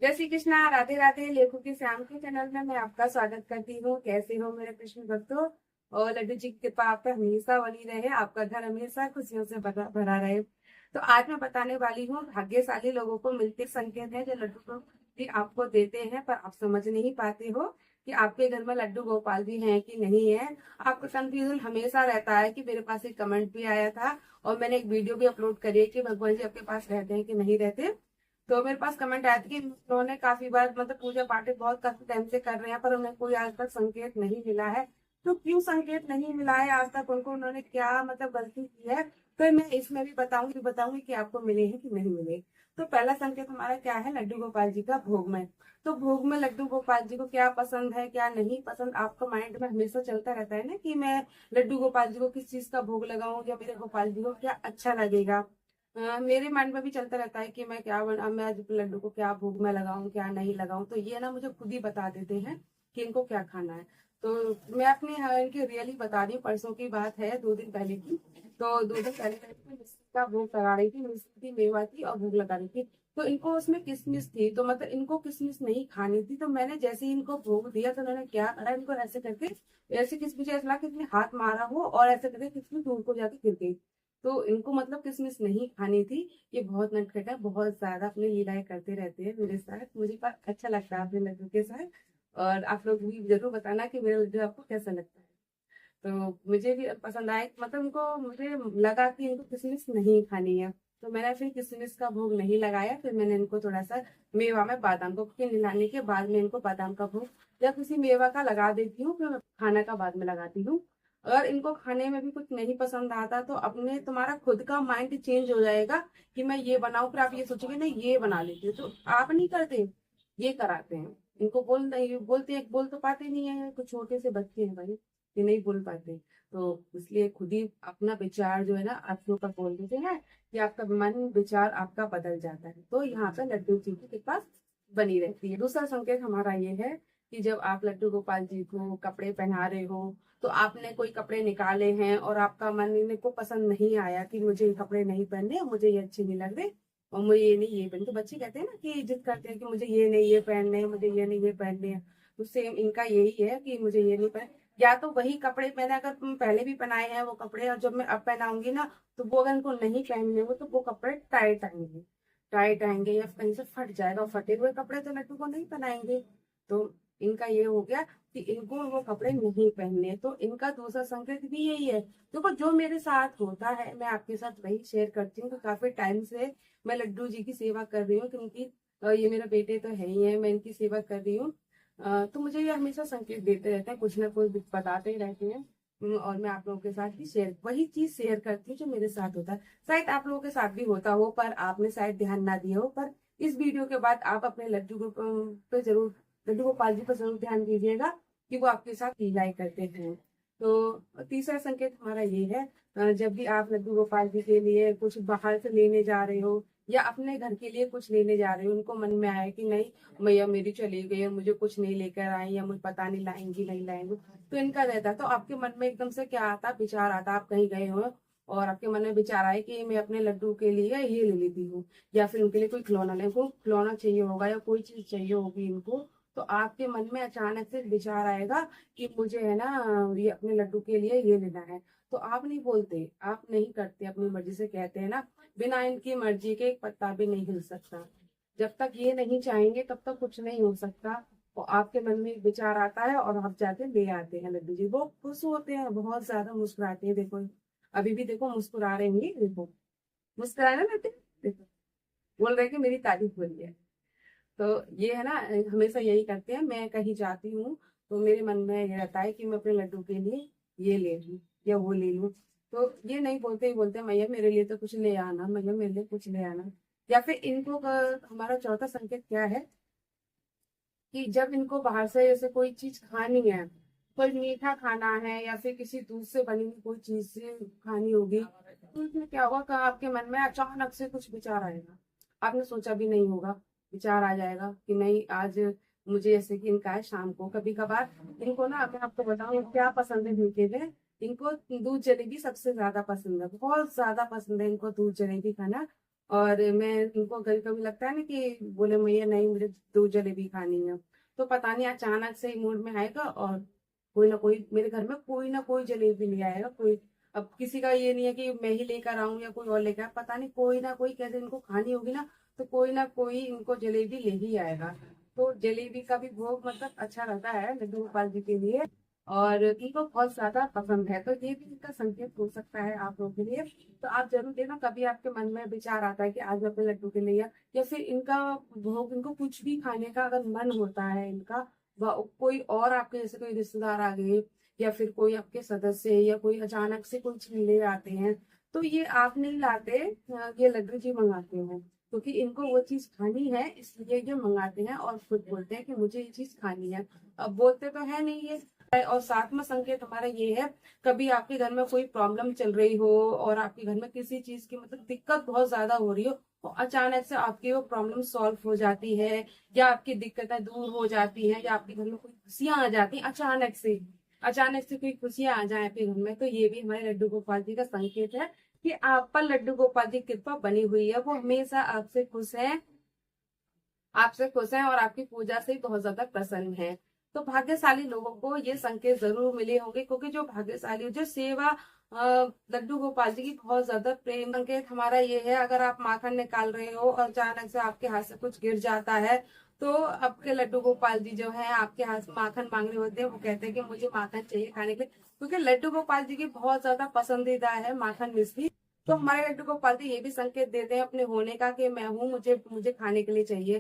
जय श्री कृष्णा, राधे राधे। लेखों के श्याम के चैनल में मैं आपका स्वागत करती हूँ। कैसे हो मेरे कृष्ण भक्तों। और लड्डू जी की कृपा आप पे हमेशा बनी रहे, आपका घर हमेशा खुशियों से भरा भरा रहे। तो आज मैं बताने वाली हूँ, भाग्यशाली लोगों को मिलते संकेत हैं जो लड्डू को जी आपको देते हैं, पर आप समझ नहीं पाते हो कि आपके घर में लड्डू गोपाल जी हैं कि नहीं है। आपको कंफ्यूजन हमेशा रहता है कि मेरे पास एक कमेंट भी आया था और मैंने एक वीडियो भी अपलोड करी है कि भगवान जी आपके पास रहते हैं कि नहीं रहते। तो मेरे पास कमेंट आया था कि उन्होंने काफी बार मतलब पूजा पाठ बहुत काफी टाइम से कर रहे हैं, पर उन्हें कोई आज तक संकेत नहीं मिला है। तो क्यों संकेत नहीं मिला है आज तक उनको, उन्होंने क्या मतलब गलती की है, तो मैं इसमें भी बताऊंगी कि आपको मिले हैं कि नहीं मिले। तो पहला संकेत हमारा क्या है, लड्डू गोपाल जी का भोग में। तो भोग में लड्डू गोपाल जी को क्या पसंद है क्या नहीं पसंद, आपका माइंड में हमेशा चलता रहता है ना कि मैं लड्डू गोपाल जी को किस चीज का भोग लगाऊं या मेरे गोपाल जी को क्या अच्छा लगेगा। मेरे माइंड में भी चलता रहता है कि मैं क्या बना, मैं आज लड्डू को क्या भोग में लगाऊं क्या नहीं लगाऊं। तो ये ना मुझे खुद ही बता देते हैं कि इनको क्या खाना है। तो मैं अपनी इनकी रियली बता रही हूँ, परसों की बात है, 2 दिन पहले की। तो 2 दिन पहले मैं मिश्री का भोग लगा रही थी, मिश्री थी, मेवा थी और भोग लगा रही थी। तो इनको उसमें किशमिश थी, तो मतलब इनको किशमिश नहीं खानी थी। तो मैंने जैसे ही इनको भोग दिया तो उन्होंने क्या करा, इनको ऐसे करके ऐसे किशमिश ऐसा लगा कि इसने हाथ मारा हो और ऐसे करके किशमिश दूर को जाके गिर गई। तो इनको मतलब किशमिश नहीं खानी थी। ये बहुत नटखट है, बहुत ज्यादा अपनी लीलाएं करते रहते हैं मेरे साथ। मुझे पर अच्छा लगता है अपने लड्डू के साथ। और आप लोग भी जरूर बताना कि मेरा लड्डू आपको कैसा लगता है। तो मुझे भी पसंद आया, मतलब उनको मुझे लगा कि इनको किशमिश नहीं खानी है। तो मैंने फिर किशमिश का भोग नहीं लगाया, फिर मैंने इनको थोड़ा सा मेवा में बादाम को निलाने के बाद में इनको बादाम का भोग या किसी मेवा का लगा देती हूँ, फिर खाना का बाद में लगाती हूँ। अगर इनको खाने में भी कुछ नहीं पसंद आता तो अपने तुम्हारा खुद का माइंड चेंज हो जाएगा कि मैं ये बनाऊं, फिर आप ये सोचोगे नहीं ये बना लेती हूँ। तो आप नहीं करते, ये कराते हैं। इनको बोल नहीं बोलते हैं, बोल तो पाते नहीं है, कुछ छोटे से बच्चे हैं भाई, ये नहीं बोल पाते। तो इसलिए खुद ही अपना विचार जो है ना आपके ऊपर बोल देते हैं कि आपका मन विचार आपका बदल जाता है। तो यहाँ पे लड्डू जी के पास बनी रहती है। दूसरा संकेत हमारा ये है कि जब आप लड्डू गोपाल जी को कपड़े पहना रहे हो, तो आपने कोई कपड़े निकाले हैं और आपका मन इनको पसंद नहीं आया कि मुझे ये कपड़े नहीं पहनने, मुझे ये अच्छे नहीं लग रहे और मुझे ये नहीं ये पहनने। तो बच्चे कहते हैं ना कि जिद करते हैं कि मुझे ये नहीं ये पहनने हैं, मुझे ये नहीं ये पहनने हैं। तो सेम इनका यही है कि मुझे ये नहीं पहन, या तो वही कपड़े मैंने अगर तुम पहले भी पहनाए हैं वो कपड़े, और जब मैं अब पहनाऊंगी ना तो वो अगर इनको नहीं पहनने हो तो वो कपड़े टाइट आएंगे, टाइट आएंगे या कहीं से फट जाएगा। फटे हुए कपड़े तो लड्डू को नहीं पहनाएंगे। तो इनका ये हो गया कि इनको वो कपड़े नहीं पहनने। तो इनका दूसरा संकेत भी यही है। देखो जो मेरे साथ होता है मैं आपके साथ वही शेयर करती हूँ कि काफी टाइम से मैं लड्डू जी की सेवा कर रही हूँ, क्योंकि ये मेरे बेटे तो है ही है, मैं इनकी सेवा कर रही हूँ। तो मुझे ये हमेशा संकेत देते रहते हैं, कुछ ना कुछ बताते ही रहते हैं। और मैं आप लोगों के साथ भी शेयर वही चीज शेयर करती हूँ जो मेरे साथ होता है। शायद आप लोगों के साथ भी होता हो पर आपने शायद ध्यान ना दिया हो। पर इस वीडियो के बाद आप अपने लड्डू को पे जरूर, लड्डू गोपाल जी पर जरूर ध्यान दीजिएगा कि वो आपके साथ लीलाएं करते हैं। तो तीसरा संकेत हमारा ये है, जब भी आप लड्डू गोपाल जी के लिए कुछ बाहर से लेने जा रहे हो या अपने घर के लिए कुछ लेने जा रहे हो, उनको मन में आए कि नहीं मैया मेरी चली गई और मुझे कुछ नहीं लेकर आई या मुझे पता नहीं लाएंगी नहीं लाएंगी, तो इनका रहता। तो आपके मन में एकदम से क्या आता, विचार आता, आप कहीं गए हो और आपके मन में विचार आए कि मैं अपने लड्डू के लिए ये ले लेती हूँ, या फिर उनके लिए कोई खिलौना ले, उनको खिलौना चाहिए होगा या कोई चीज चाहिए होगी इनको। तो आपके मन में अचानक से विचार आएगा कि मुझे है ना ये अपने लड्डू के लिए ये लेना है। तो आप नहीं बोलते, आप नहीं करते, अपनी मर्जी से कहते हैं ना, बिना इनकी मर्जी के एक पत्ता भी नहीं हिल सकता। जब तक ये नहीं चाहेंगे तब तक कुछ नहीं हो सकता। और आपके मन में एक विचार आता है और आप जाके ले आते हैं लड्डू जी, वो खुश होते हैं, बहुत ज्यादा मुस्कुराते हैं। देखो अभी भी देखो मुस्कुरा रहे होंगे, देखो मुस्कुराना रहते हैं, देखो बोल रहे हैं कि मेरी तारीफ हो रही है। तो ये है ना, हमेशा यही करते हैं। मैं कहीं जाती हूँ तो मेरे मन में ये रहता है कि मैं अपने लड्डू के लिए ये ले लूँ या वो ले लूँ। तो ये नहीं बोलते ही बोलते मैया मेरे लिए तो कुछ ले आना, मैया मेरे लिए कुछ ले आना। या फिर इनको हमारा चौथा संकेत क्या है कि जब इनको बाहर से जैसे कोई चीज खानी है, कोई मीठा खाना है या फिर किसी दूध से बनी हुई कोई चीज से खानी होगी, तो इसमें क्या होगा कि आपके मन में अचानक से कुछ विचार आएगा, आपने सोचा भी नहीं होगा, विचार आ जाएगा कि नहीं आज मुझे, जैसे कि इनका है शाम को कभी कभार इनको ना, मैं आपको बताऊं क्या पसंद है मीठे में, इनको दूध जलेबी सबसे ज्यादा पसंद है, बहुत ज्यादा पसंद है इनको दूध जलेबी खाना। और मैं उनको कभी कभी लगता है ना कि बोले मैया नहीं मुझे 2 जलेबी खानी है, तो पता नहीं अचानक से ही मूड में आएगा और कोई ना कोई मेरे घर में कोई ना कोई जलेबी ले आएगा कोई। अब किसी का ये नहीं है कि मैं ही लेकर आऊं या कोई और लेकर आए, पता नहीं कोई ना कोई कैसे इनको खानी होगी ना, तो कोई ना कोई इनको जलेबी ले ही आएगा। तो जलेबी का भी भोग मतलब अच्छा रहता है लड्डू गोपाल जी के लिए, और इनको बहुत ज्यादा पसंद है, तो ये भी इनका संकेत हो सकता है आप लोगों के लिए। तो आप जरूर देना, कभी आपके मन में विचार आता है कि आज मैं अपने लड्डू के लिए या फिर इनका भोग, इनको कुछ भी खाने का अगर मन होता है इनका, कोई और आपके जैसे कोई रिश्तेदार आ गए या फिर कोई आपके सदस्य या कोई अचानक से कोई चीज ले आते हैं, तो ये आप नहीं लाते, ये लड्डू जी मंगाते हैं, क्योंकि इनको वो चीज खानी है इसलिए ये मंगाते हैं और खुद बोलते हैं कि मुझे ये चीज खानी है। अब बोलते तो है नहीं ये। और साथ में संकेत हमारा ये है, कभी आपके घर में कोई प्रॉब्लम चल रही हो और आपके घर में किसी चीज की मतलब दिक्कत बहुत ज्यादा हो रही हो, और अचानक से आपकी वो प्रॉब्लम सॉल्व हो जाती है, या आपकी दिक्कतें दूर हो जाती हैं, या आपके घर में कोई खुशियां आ जाती हैं अचानक से कोई खुशियां आ जाए आपके घर में, तो ये भी हमारे लड्डू गोपाल जी का संकेत है कि आप पर लड्डू गोपाल जी की कृपा बनी हुई है, वो हमेशा आपसे खुश हैं और आपकी पूजा से बहुत ज्यादा प्रसन्न है। तो भाग्यशाली लोगों को ये संकेत जरूर मिले होंगे, क्योंकि जो भाग्यशाली जो सेवा लड्डू गोपाल जी की बहुत ज्यादा प्रेम संकेत हमारा ये है, अगर आप माखन निकाल रहे हो और अचानक से आपके हाथ से कुछ गिर जाता है, तो आपके लड्डू गोपाल जी जो है आपके हाथ से माखन मांग रहे होते हैं, वो कहते हैं कि मुझे माखन चाहिए खाने के लिए, क्योंकि लड्डू गोपाल जी की बहुत ज्यादा पसंदीदा है माखन मिश्री। तो हमारे लड्डू गोपाल जी ये भी संकेत देते हैं अपने होने का कि मैं हूँ, मुझे मुझे खाने के लिए चाहिए।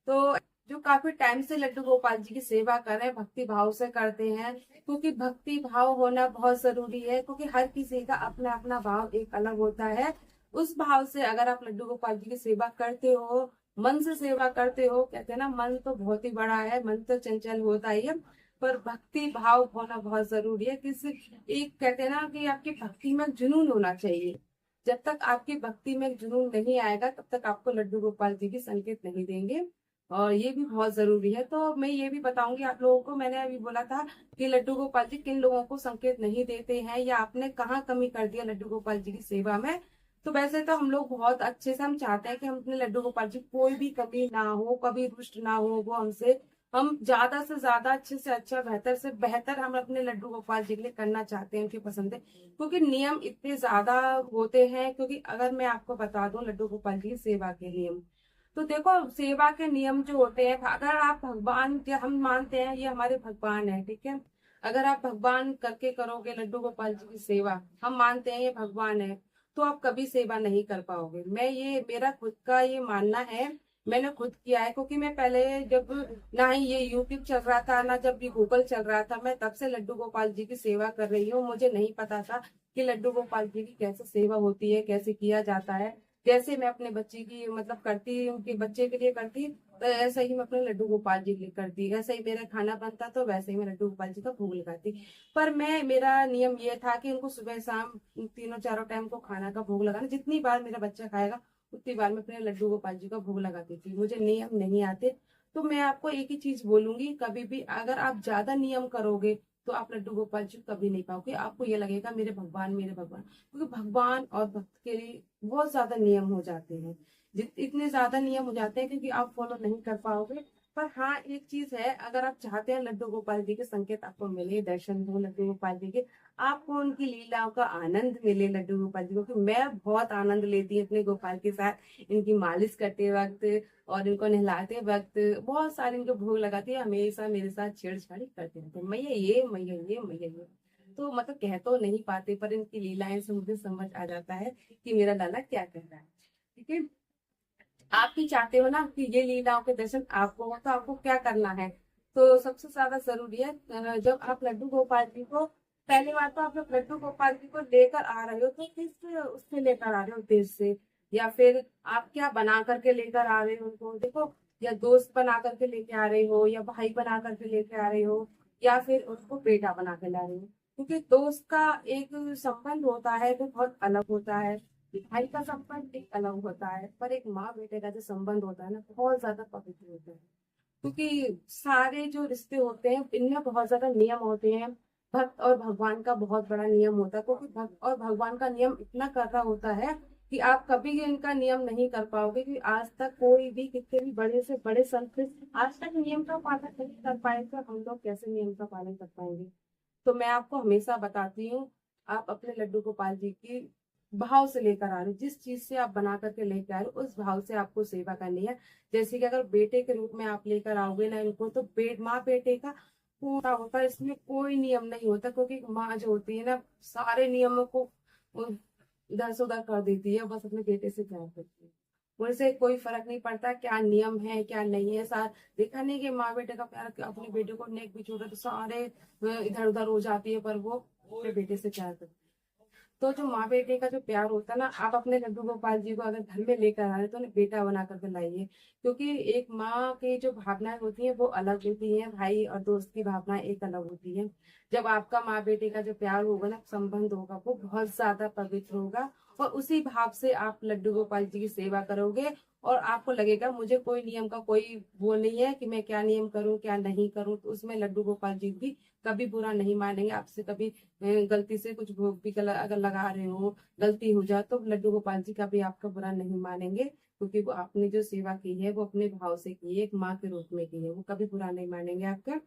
तो जो काफी टाइम से लड्डू गोपाल जी की सेवा कर रहे हैं, भक्ति भाव से करते हैं, क्योंकि भक्ति भाव होना बहुत जरूरी है, क्योंकि हर किसी का अपना अपना भाव एक अलग होता है। उस भाव से अगर आप लड्डू गोपाल जी की सेवा करते हो, मन से सेवा करते हो, कहते हैं ना मन तो बहुत ही बड़ा है, मन तो चंचल होता ही है, पर भक्ति भाव होना बहुत जरूरी है। किसी एक कहते हैं ना कि आपकी भक्ति में जुनून होना चाहिए, जब तक आपकी भक्ति में जुनून नहीं आएगा तब तक आपको लड्डू गोपाल जी की संकेत नहीं देंगे, और ये भी बहुत जरूरी है। तो मैं ये भी बताऊंगी आप लोगों को, मैंने अभी बोला था कि लड्डू गोपाल जी किन लोगों को संकेत नहीं देते हैं, या आपने कहाँ कमी कर दिया लड्डू गोपाल जी की सेवा में। तो वैसे तो हम लोग बहुत अच्छे से हम चाहते हैं कि हम अपने लड्डू गोपाल जी कोई भी कमी ना हो, कभी रुष्ट ना हो वो हमसे, हम ज्यादा से ज्यादा अच्छे से अच्छा बेहतर से बेहतर हम अपने लड्डू गोपाल जी के लिए करना चाहते हैं, उनकी पसंद है, क्योंकि नियम इतने ज्यादा होते हैं। क्योंकि अगर मैं आपको बता दूं लड्डू गोपाल जी की सेवा के नियम, तो देखो सेवा के नियम जो होते हैं, अगर आप भगवान जो हम मानते हैं ये हमारे भगवान है, ठीक है, अगर आप भगवान करके करोगे लड्डू गोपाल जी की सेवा, हम मानते हैं ये भगवान है, तो आप कभी सेवा नहीं कर पाओगे। मैं ये मेरा खुद का ये मानना है, मैंने खुद किया है, क्योंकि मैं पहले जब ना ही ये यूट्यूब चल रहा था ना जब ये गूगल चल रहा था, मैं तब से लड्डू गोपाल जी की सेवा कर रही हूँ। मुझे नहीं पता था कि लड्डू गोपाल जी की कैसे सेवा होती है, कैसे किया जाता है। जैसे मैं अपने बच्चे की मतलब करती, उनके बच्चे के लिए करती, तो ऐसा ही मैं अपने लड्डू गोपाल जी के लिए करती, ऐसा ही मेरा खाना बनता तो वैसे ही मैं लड्डू गोपाल जी का भोग लगाती। पर मेरा नियम ये था कि उनको सुबह शाम तीनों चारों टाइम को खाना का भोग लगाना, जितनी बार मेरा बच्चा खाएगा उतनी बार मैं अपने लड्डू गोपाल जी का भोग लगाती थी। मुझे नियम नहीं आते। तो मैं आपको एक ही चीज बोलूंगी, कभी भी अगर आप ज्यादा नियम करोगे तो आप लड्डू गोपाल जी को कभी नहीं पाओगे, आपको ये लगेगा मेरे भगवान मेरे भगवान, क्योंकि भगवान और भक्त के लिए बहुत ज्यादा नियम हो जाते हैं, इतने ज्यादा नियम हो जाते हैं क्योंकि आप फॉलो नहीं कर पाओगे। पर हाँ एक चीज है, अगर आप चाहते हैं लड्डू गोपाल जी के संकेत आपको मिले, दर्शन हो लड्डू गोपाल जी के, आपको उनकी लीलाओं का आनंद मिले लड्डू गोपाल जी को, क्योंकि मैं बहुत आनंद लेती हूँ अपने गोपाल के साथ, इनकी मालिश करते वक्त और इनको नहलाते वक्त, बहुत सारे इनको भोग लगाती है, हमेशा मेरे साथ छेड़छाड़ी करते रहते हैं, मैया ये मैया ये मैया ये। तो मतलब कह तो नहीं पाते, पर इनकी लीलाएं से मुझे समझ आ जाता है कि मेरा लाला क्या कर रहा है। ठीक है, आप भी चाहते हो ना कि ये लीलाओं के दर्शन आपको हो, तो आपको क्या करना है। तो सबसे ज्यादा जरूरी है जब आप लड्डू गोपाल जी को, पहली बात तो आप जब लड्डू गोपाल जी को लेकर आ रहे हो तो किस उससे लेकर आ रहे हो, देश से, या फिर आप क्या बना करके लेकर आ रहे हो उनको, देखो, या दोस्त बना करके लेके आ रहे हो, या भाई बना करके लेके आ रहे हो, या फिर उसको बेटा बना के ला रहे हो। क्योंकि दोस्त का एक संबंध होता है वो बहुत अलग होता है, भाई का संबंध एक अलग होता है, पर एक माँ बेटे का जो संबंध होता है ना बहुत ज्यादा पवित्र होता है। क्योंकि सारे जो रिश्ते होते हैं इनमें बहुत ज्यादा नियम होते हैं, भक्त और भगवान का बहुत बड़ा नियम होता है, क्योंकि भक्त और भगवान का नियम इतना कर रहा होता है कि आप कभी इनका नियम नहीं कर पाओगे, कि आज तक कोई भी कितने भी बड़े से बड़े संत आज तक नियम का पालन नहीं कर पाए, तो हम लोग कैसे नियम का पालन कर पाएंगे। तो मैं आपको हमेशा बताती हूँ, आप अपने लड्डू गोपाल जी की भाव से लेकर आ रहे हो, जिस चीज से आप बना करके लेकर आ रहे हो उस भाव से आपको सेवा करनी है। जैसे कि अगर बेटे के रूप में आप लेकर आओगे ना इनको, तो माँ बेटे का पूरा होता है, इसमें कोई नियम नहीं होता, क्योंकि माँ जो होती है ना सारे नियमों को इधर से उधर कर देती है, बस अपने बेटे से प्यार करती है। उनसे कोई फर्क नहीं पड़ता क्या नियम है क्या नहीं है। देखा नहीं कि माँ बेटे का प्यार, अपने बेटे को नेक भी छोड़ा तो सारे इधर उधर हो जाती है, पर वो अपने बेटे से प्यार करती है। तो जो माँ बेटे का जो प्यार होता है ना, आप अपने लड्डू गोपाल जी को अगर घर में लेकर आ रहे हो तो उन्हें बेटा बना करके लाइए। क्योंकि एक माँ की जो भावनाएं होती हैं वो अलग होती हैं, भाई और दोस्त की भावनाएं एक अलग होती हैं। जब आपका माँ बेटे का जो प्यार होगा ना, संबंध होगा, वो बहुत ज्यादा पवित्र होगा। और उसी भाव से आप लड्डू गोपाल जी की सेवा करोगे, और आपको लगेगा मुझे कोई नियम का कोई वो नहीं है कि मैं क्या नियम करूं क्या नहीं करूं, तो उसमें लड्डू गोपाल जी भी कभी बुरा नहीं मानेंगे आपसे। कभी गलती से कुछ भोग भी अगर लगा रहे हो, गलती हो जाए, तो लड्डू गोपाल जी का भी आपका बुरा नहीं मानेंगे, क्योंकि वो आपने जो सेवा की है वो अपने भाव से की है, एक माँ के रूप में की है, वो कभी बुरा नहीं मानेंगे आपका।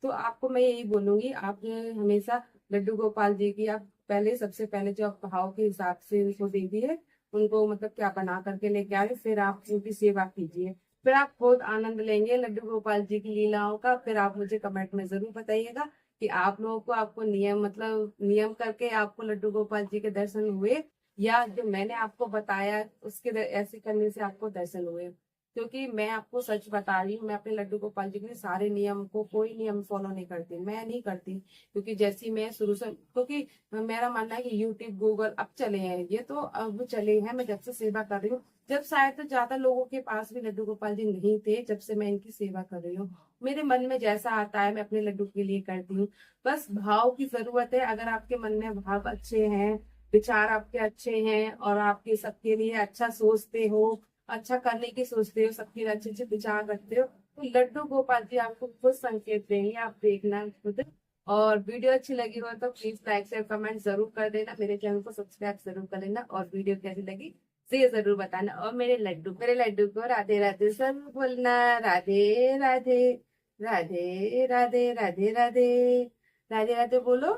तो आपको मैं यही बोलूंगी, आप हमेशा लड्डू गोपाल जी की आप पहले, सबसे पहले जो आप भाव के हिसाब से उनको दे दिए, उनको मतलब क्या बना करके लेके आए, फिर आप उनकी सेवा कीजिए। फिर आप बहुत आनंद लेंगे लड्डू गोपाल जी की लीलाओं का। फिर आप मुझे कमेंट में जरूर बताइएगा कि आप लोगों को, आपको नियम मतलब नियम करके आपको लड्डू गोपाल जी के दर्शन हुए, या जो मैंने आपको बताया उसके ऐसे करने से आपको दर्शन हुए। क्योंकि मैं आपको सच बता रही हूँ, मैं अपने लड्डू गोपाल जी के सारे नियम को, कोई नियम फॉलो नहीं करती, मैं नहीं करती। क्योंकि जैसी मैं शुरू से, क्योंकि मेरा मानना है कि यूट्यूब गूगल अब चले हैं, ये तो अब चले हैं, मैं जब से सेवा कर रही हूँ, जब शायद तो ज्यादा लोगों के पास भी लड्डू गोपाल जी नहीं थे, जब से मैं इनकी सेवा कर रही हूँ, मेरे मन में जैसा आता है मैं अपने लड्डू के लिए करती हूँ। बस भाव की जरूरत है। अगर आपके मन में भाव अच्छे हैं, विचार आपके अच्छे हैं, और आपके सबके लिए अच्छा सोचते हो, अच्छा करने की सोचते हो, सबके लिए अच्छे अच्छे विचार रखते हो, तो लड्डू गोपाल जी आपको कुछ संकेत देंगे, आप देखना खुद। और वीडियो अच्छी लगी हो तो प्लीज लाइक शेयर कमेंट जरूर कर देना, मेरे चैनल को सब्सक्राइब जरूर कर लेना, और वीडियो कैसी लगी से जरूर बताना। और मेरे लड्डू को राधे राधे जरूर बोलना। राधे राधे, राधे राधे, राधे राधे, राधे राधे बोलो।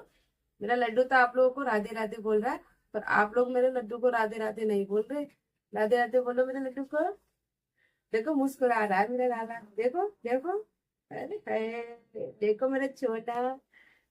मेरा लड्डू तो आप लोगों को राधे राधे बोल रहा है, पर आप लोग मेरे लड्डू को राधे राधे नहीं बोल रहे। राधे राधे बोलो मेरे लड्डू को। देखो मुस्कुरा रहा है मेरा राधा, देखो देखो। अरे देखो मेरा छोटा